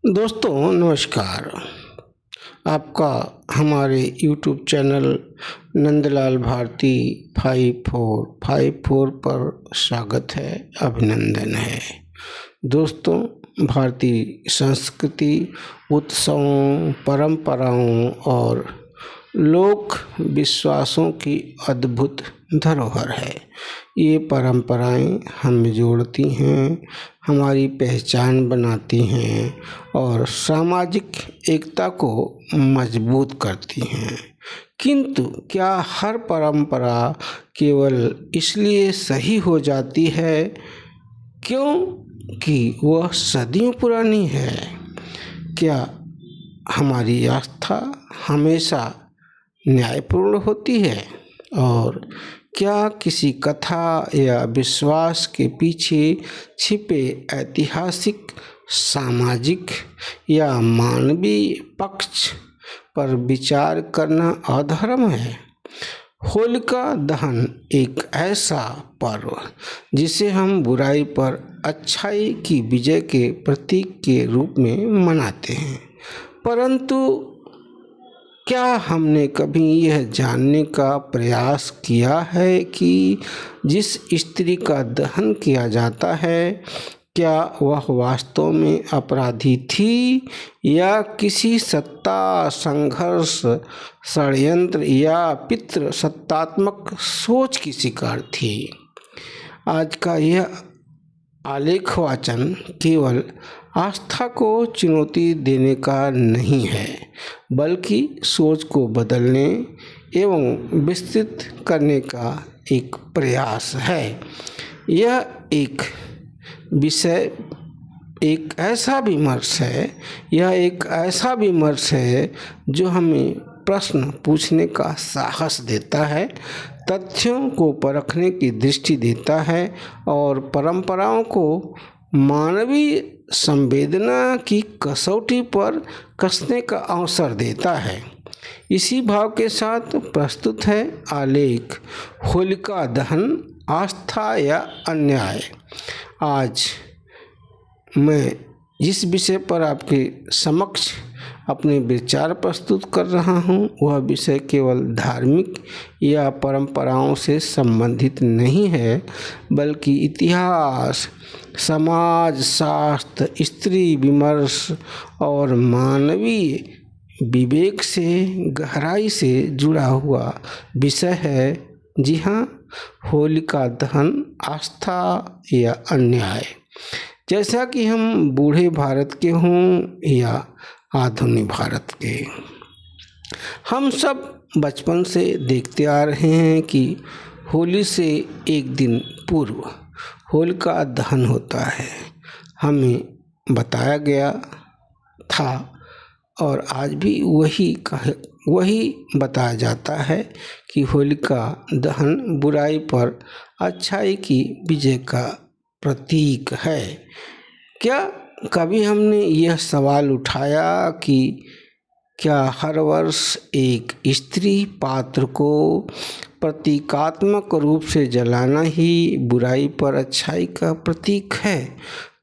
दोस्तों नमस्कार। आपका हमारे YouTube चैनल नंदलाल भारती 5454 पर स्वागत है, अभिनंदन है। दोस्तों, भारतीय संस्कृति, उत्सवों, परंपराओं और लोक विश्वासों की अद्भुत धरोहर है। ये परंपराएं हमें जोड़ती हैं, हमारी पहचान बनाती हैं और सामाजिक एकता को मजबूत करती हैं। किंतु क्या हर परंपरा केवल इसलिए सही हो जाती है क्योंकि वह सदियों पुरानी है? क्या हमारी आस्था हमेशा न्यायपूर्ण होती है? और क्या किसी कथा या विश्वास के पीछे छिपे ऐतिहासिक, सामाजिक या मानवीय पक्ष पर विचार करना अधर्म है? होलिका दहन एक ऐसा पर्व जिसे हम बुराई पर अच्छाई की विजय के प्रतीक के रूप में मनाते हैं, परंतु क्या हमने कभी यह जानने का प्रयास किया है कि जिस स्त्री का दहन किया जाता है, क्या वह वास्तव में अपराधी थी या किसी सत्ता, संघर्ष, षड्यंत्र या पितृ सत्तात्मक सोच की शिकार थी? आज का यह आलेख वाचन केवल आस्था को चुनौती देने का नहीं है, बल्कि सोच को बदलने एवं विस्तृत करने का एक प्रयास है। यह एक विषय एक ऐसा विमर्श है जो हमें प्रश्न पूछने का साहस देता है, तथ्यों को परखने की दृष्टि देता है और परंपराओं को मानवीय संवेदना की कसौटी पर कसने का अवसर देता है। इसी भाव के साथ प्रस्तुत है आलेख होलिका दहन, आस्था या अन्याय। आज मैं जिस विषय पर आपके समक्ष अपने विचार प्रस्तुत कर रहा हूँ, वह विषय केवल धार्मिक या परंपराओं से संबंधित नहीं है, बल्कि इतिहास, समाज शास्त्र, स्त्री विमर्श और मानवीय विवेक से गहराई से जुड़ा हुआ विषय है। जी हाँ, होलिका दहन, आस्था या अन्याय। जैसा कि हम बूढ़े भारत के हों या आधुनिक भारत के, हम सब बचपन से देखते आ रहे हैं कि होली से एक दिन पूर्व होलिका दहन होता है। हमें बताया गया था और आज भी वही बताया जाता है कि होलिका दहन बुराई पर अच्छाई की विजय का प्रतीक है। क्या कभी हमने यह सवाल उठाया कि क्या हर वर्ष एक स्त्री पात्र को प्रतीकात्मक रूप से जलाना ही बुराई पर अच्छाई का प्रतीक है?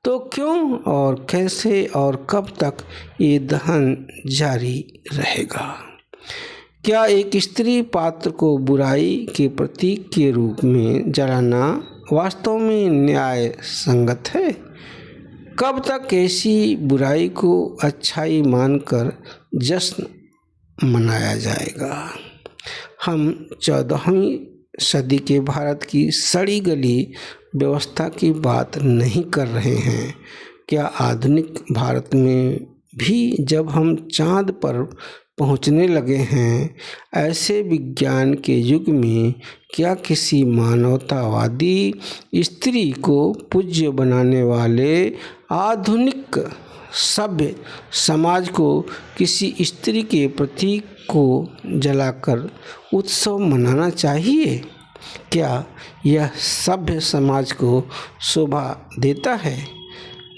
तो क्यों और कैसे और कब तक ये दहन जारी रहेगा? क्या एक स्त्री पात्र को बुराई के प्रतीक के रूप में जलाना वास्तव में न्याय संगत है? कब तक ऐसी बुराई को अच्छाई मानकर जश्न मनाया जाएगा? हम 14वीं सदी के भारत की सड़ी गली व्यवस्था की बात नहीं कर रहे हैं। क्या आधुनिक भारत में भी जब हम चांद पर पहुंचने लगे हैं, ऐसे विज्ञान के युग में, क्या किसी मानवतावादी स्त्री को पूज्य बनाने वाले आधुनिक सभ्य समाज को किसी स्त्री के प्रतीक को जलाकर उत्सव मनाना चाहिए? क्या यह सभ्य समाज को शोभा देता है?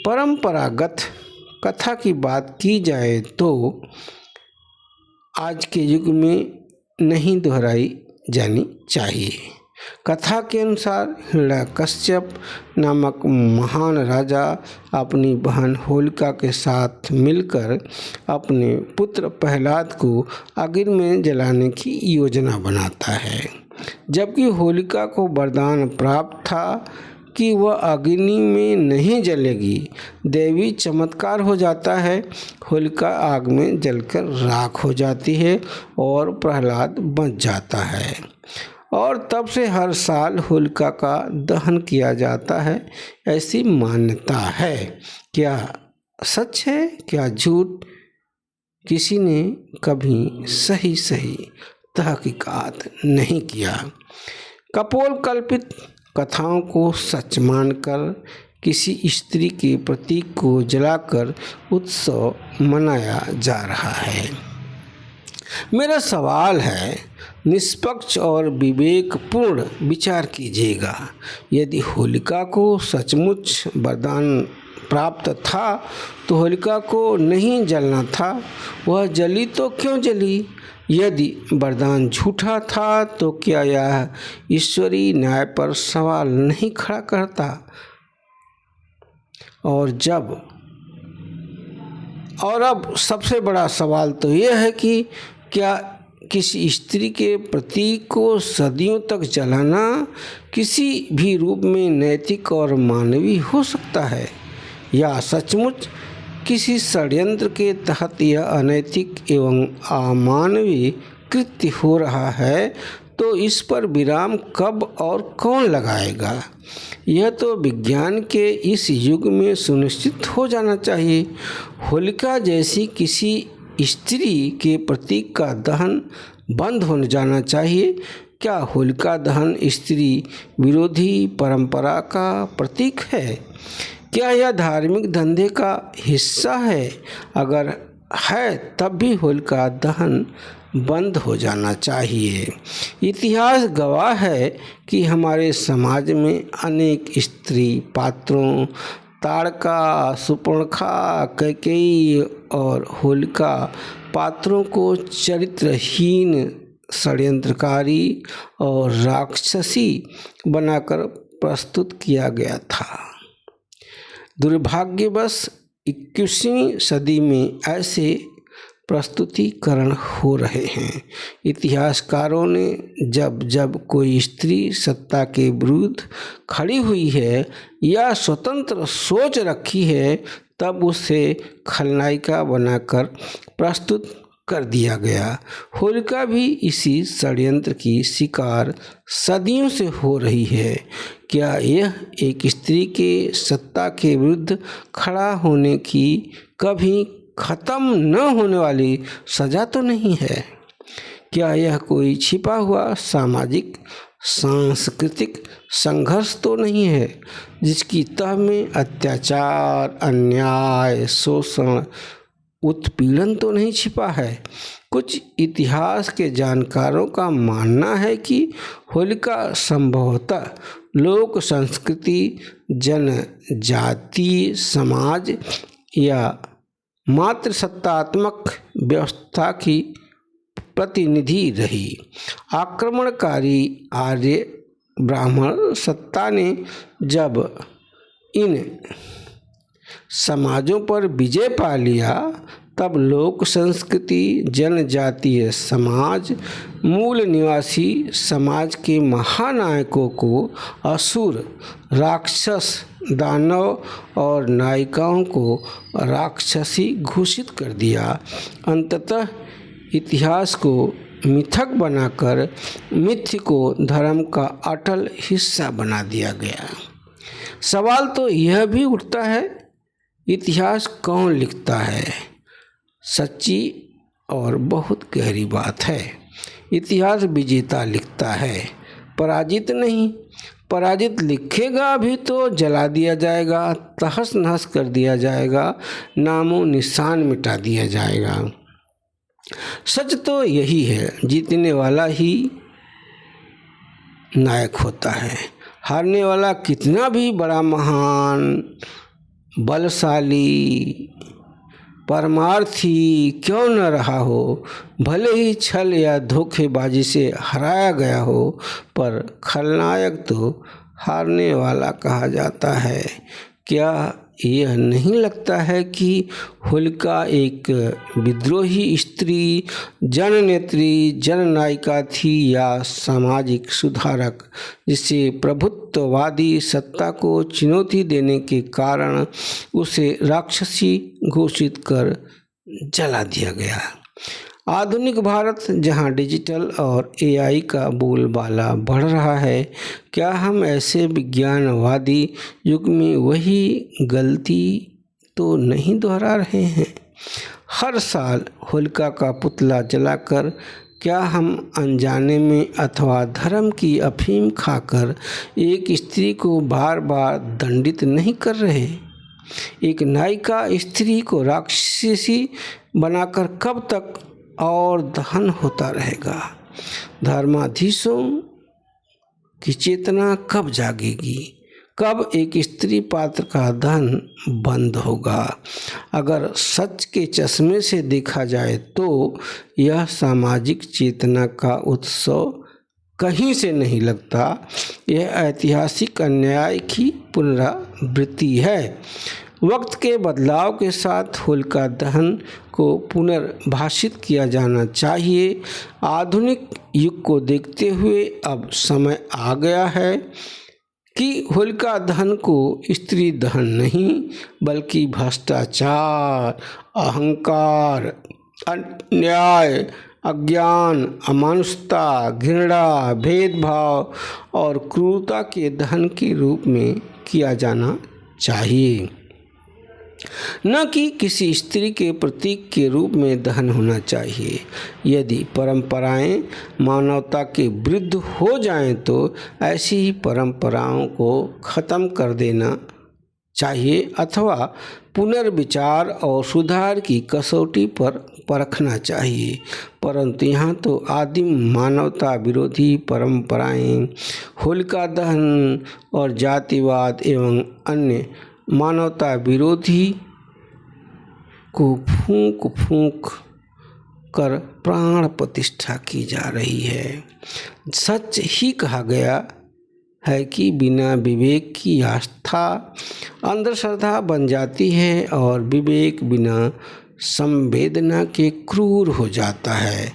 परंपरागत कथा की बात की जाए तो आज के युग में नहीं दोहराई जानी चाहिए। कथा के अनुसार हिरण्यकश्यप नामक महान राजा अपनी बहन होलिका के साथ मिलकर अपने पुत्र प्रहलाद को अग्नि में जलाने की योजना बनाता है। जबकि होलिका को वरदान प्राप्त था कि वह अग्नि में नहीं जलेगी। दैवी चमत्कार हो जाता है, होलिका आग में जलकर राख हो जाती है और प्रहलाद बच जाता है। और तब से हर साल होलिका का दहन किया जाता है, ऐसी मान्यता है। क्या सच है क्या झूठ, किसी ने कभी सही तहकीकात नहीं किया। कपोल कल्पित कथाओं को सच मानकर किसी स्त्री के प्रतीक को जलाकर उत्सव मनाया जा रहा है। मेरा सवाल है, निष्पक्ष और विवेकपूर्ण विचार कीजिएगा। यदि होलिका को सचमुच वरदान प्राप्त था तो होलिका को नहीं जलना था, वह जली तो क्यों जली? यदि वरदान झूठा था तो क्या यह ईश्वरीय न्याय पर सवाल नहीं खड़ा करता? और अब सबसे बड़ा सवाल तो यह है कि क्या किसी स्त्री के प्रतीक को सदियों तक जलाना किसी भी रूप में नैतिक और मानवीय हो सकता है, या सचमुच किसी षड्यंत्र के तहत यह अनैतिक एवं अमानवीय कृत्य हो रहा है? तो इस पर विराम कब और कौन लगाएगा? यह तो विज्ञान के इस युग में सुनिश्चित हो जाना चाहिए। होलिका जैसी किसी स्त्री के प्रतीक का दहन बंद हो जाना चाहिए। क्या होलिका दहन स्त्री विरोधी परंपरा का प्रतीक है? क्या यह धार्मिक धंधे का हिस्सा है? अगर है तब भी होलिका दहन बंद हो जाना चाहिए। इतिहास गवाह है कि हमारे समाज में अनेक स्त्री पात्रों, ताड़का, सुपर्णखा, कैकेयी और होलिका पात्रों को चरित्रहीन, षड्यंत्रकारी और राक्षसी बनाकर प्रस्तुत किया गया था। दुर्भाग्यवश 21वीं सदी में ऐसे प्रस्तुतिकरण हो रहे हैं। इतिहासकारों ने जब जब कोई स्त्री सत्ता के विरुद्ध खड़ी हुई है या स्वतंत्र सोच रखी है, तब उसे खलनायिका बनाकर प्रस्तुत कर दिया गया। होलिका भी इसी षड्यंत्र की शिकार सदियों से हो रही है। क्या यह एक स्त्री के सत्ता के विरुद्ध खड़ा होने की कभी खत्म न होने वाली सजा तो नहीं है? क्या यह कोई छिपा हुआ सामाजिक सांस्कृतिक संघर्ष तो नहीं है, जिसकी तह में अत्याचार, अन्याय, शोषण, उत्पीड़न तो नहीं छिपा है? कुछ इतिहास के जानकारों का मानना है कि होलिका संभवतः लोक संस्कृति, जनजातीय समाज या मात्र सत्तात्मक व्यवस्था की प्रतिनिधि रही। आक्रमणकारी आर्य ब्राह्मण सत्ता ने जब इन समाजों पर विजय पा लिया, तब लोक संस्कृति, जनजातीय समाज, मूल निवासी समाज के महानायकों को असुर, राक्षस, दानव और नायिकाओं को राक्षसी घोषित कर दिया। अंततः इतिहास को मिथक बनाकर मिथ्य को धर्म का अटल हिस्सा बना दिया गया। सवाल तो यह भी उठता है, इतिहास कौन लिखता है? सच्ची और बहुत गहरी बात है। इतिहास विजेता लिखता है, पराजित नहीं। पराजित लिखेगा भी तो जला दिया जाएगा, तहस नहस कर दिया जाएगा, नामो निशान मिटा दिया जाएगा। सच तो यही है, जीतने वाला ही नायक होता है। हारने वाला कितना भी बड़ा, महान, बलशाली, परमार्थी क्यों न रहा हो, भले ही छल या धोखेबाजी से हराया गया हो, पर खलनायक तो हारने वाला कहा जाता है। क्या यह नहीं लगता है कि होलिका एक विद्रोही स्त्री, जननेत्री, जननायिका थी या सामाजिक सुधारक, जिसे प्रभुत्ववादी सत्ता को चुनौती देने के कारण उसे राक्षसी घोषित कर जला दिया गया। आधुनिक भारत, जहां डिजिटल और एआई का बोलबाला बढ़ रहा है, क्या हम ऐसे विज्ञानवादी युग में वही गलती तो नहीं दोहरा रहे हैं? हर साल होलिका का पुतला जलाकर क्या हम अनजाने में अथवा धर्म की अफीम खाकर एक स्त्री को बार बार दंडित नहीं कर रहे? एक नायिका स्त्री को राक्षसी बनाकर कब तक और दहन होता रहेगा? धर्माधीशों की चेतना कब जागेगी? कब एक स्त्री पात्र का दहन बंद होगा? अगर सच के चश्मे से देखा जाए तो यह सामाजिक चेतना का उत्सव कहीं से नहीं लगता। यह ऐतिहासिक अन्याय की पुनरावृत्ति है। वक्त के बदलाव के साथ होलिका दहन को पुनर्भाषित किया जाना चाहिए। आधुनिक युग को देखते हुए अब समय आ गया है कि होलिका दहन को स्त्री दहन नहीं, बल्कि भ्रष्टाचार, अहंकार, अन्याय, अज्ञान, अमानुषता, घृणा, भेदभाव और क्रूरता के दहन के रूप में किया जाना चाहिए, न कि किसी स्त्री के प्रतीक के रूप में दहन होना चाहिए। यदि परंपराएं मानवता के विरुद्ध हो जाएं तो ऐसी ही परंपराओं को खत्म कर देना चाहिए अथवा पुनर्विचार और सुधार की कसौटी पर परखना चाहिए। परंतु यहाँ तो आदिम मानवता विरोधी परंपराएं, होलिका दहन और जातिवाद एवं अन्य मानवता विरोधी को फूंक फूंक कर प्राण प्रतिष्ठा की जा रही है। सच ही कहा गया है कि बिना विवेक की आस्था अंधश्रद्धा बन जाती है और विवेक बिना संवेदना के क्रूर हो जाता है।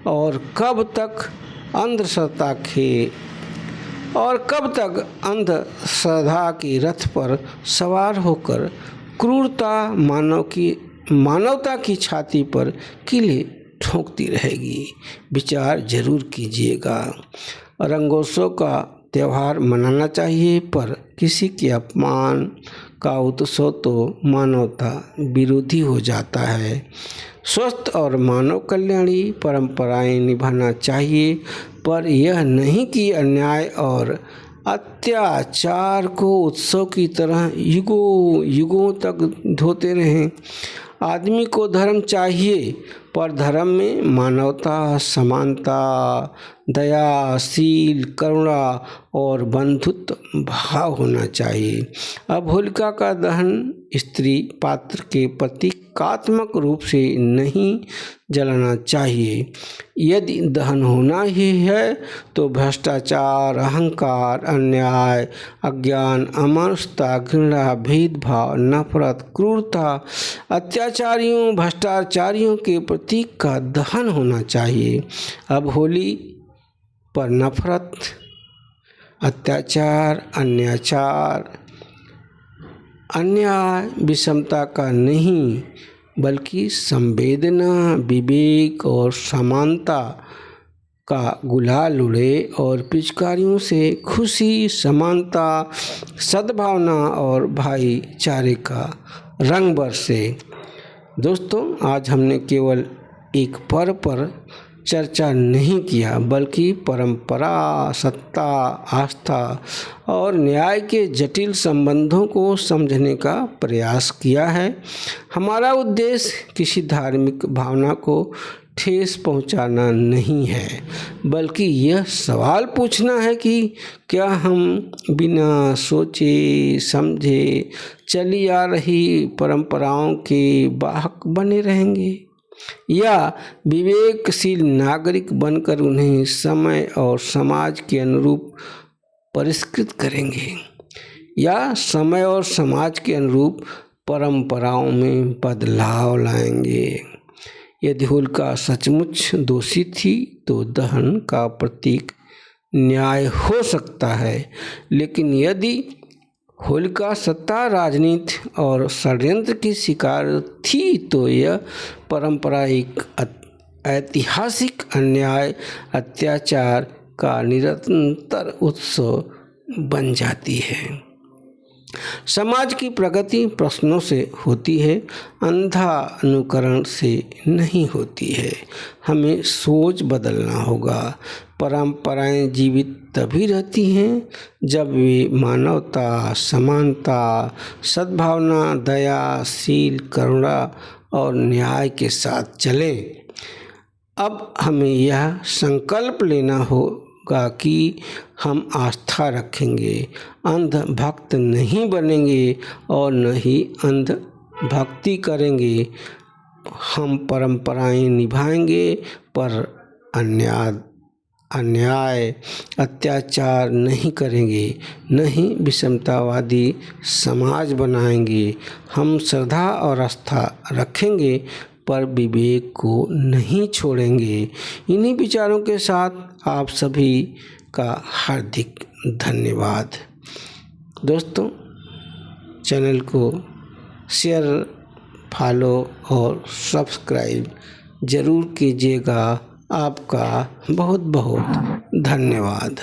और कब तक अंधश्रद्धा के रथ पर सवार होकर क्रूरता मानवता की छाती पर किले ठोंकती रहेगी? विचार जरूर कीजिएगा। रंगोत्सव का त्यौहार मनाना चाहिए, पर किसी के अपमान का उत्सव तो मानवता विरोधी हो जाता है। स्वस्थ और मानव कल्याणी परंपराएं निभाना चाहिए, पर यह नहीं कि अन्याय और अत्याचार को उत्सव की तरह युगों युगों तक ढोते रहें। आदमी को धर्म चाहिए, पर धर्म में मानवता, समानता, दया, शील, करुणा और बंधुत्व भाव होना चाहिए। अब होलिका का दहन स्त्री पात्र के प्रतीकात्मक रूप से नहीं जलाना चाहिए। यदि दहन होना ही है तो भ्रष्टाचार, अहंकार, अन्याय, अज्ञान, अमानुषता, घृणा, भेदभाव, नफरत, क्रूरता, अत्याचारियों, भ्रष्टाचारियों के प्रतीक का दहन होना चाहिए। अब होली पर नफरत, अत्याचार, अन्याय, विषमता का नहीं, बल्कि संवेदना, विवेक और समानता का गुलाल उड़े और पिचकारियों से खुशी, समानता, सद्भावना और भाईचारे का रंग बरसे। दोस्तों, आज हमने केवल एक पर्व पर चर्चा नहीं किया, बल्कि परंपरा, सत्ता, आस्था और न्याय के जटिल संबंधों को समझने का प्रयास किया है। हमारा उद्देश्य किसी धार्मिक भावना को ठेस पहुंचाना नहीं है, बल्कि यह सवाल पूछना है कि क्या हम बिना सोचे समझे चली आ रही परंपराओं के वाहक बने रहेंगे, या विवेकशील नागरिक बनकर उन्हें समय और समाज के अनुरूप परिष्कृत करेंगे, या समय और समाज के अनुरूप परंपराओं में बदलाव लाएंगे। यदि होलिका सचमुच दोषी थी तो दहन का प्रतीक न्याय हो सकता है, लेकिन यदि होलिका सत्ता, राजनीति और षड्यंत्र की शिकार थी तो यह परंपरा एक ऐतिहासिक अन्याय, अत्याचार का निरंतर उत्सव बन जाती है। समाज की प्रगति प्रश्नों से होती है, अंधा अनुकरण से नहीं होती है। हमें सोच बदलना होगा। परंपराएं जीवित तभी रहती हैं जब वे मानवता, समानता, सद्भावना, दया, शील, करुणा और न्याय के साथ चलें। अब हमें यह संकल्प लेना होगा कि हम आस्था रखेंगे, अंध भक्त नहीं बनेंगे और न ही अंध भक्ति करेंगे। हम परंपराएं निभाएंगे पर अन्याय, अत्याचार नहीं करेंगे, न ही विषमतावादी समाज बनाएंगे। हम श्रद्धा और आस्था रखेंगे पर विवेक को नहीं छोड़ेंगे। इन्हीं विचारों के साथ आप सभी का हार्दिक धन्यवाद। दोस्तों, चैनल को शेयर, फॉलो और सब्सक्राइब ज़रूर कीजिएगा। आपका बहुत बहुत धन्यवाद।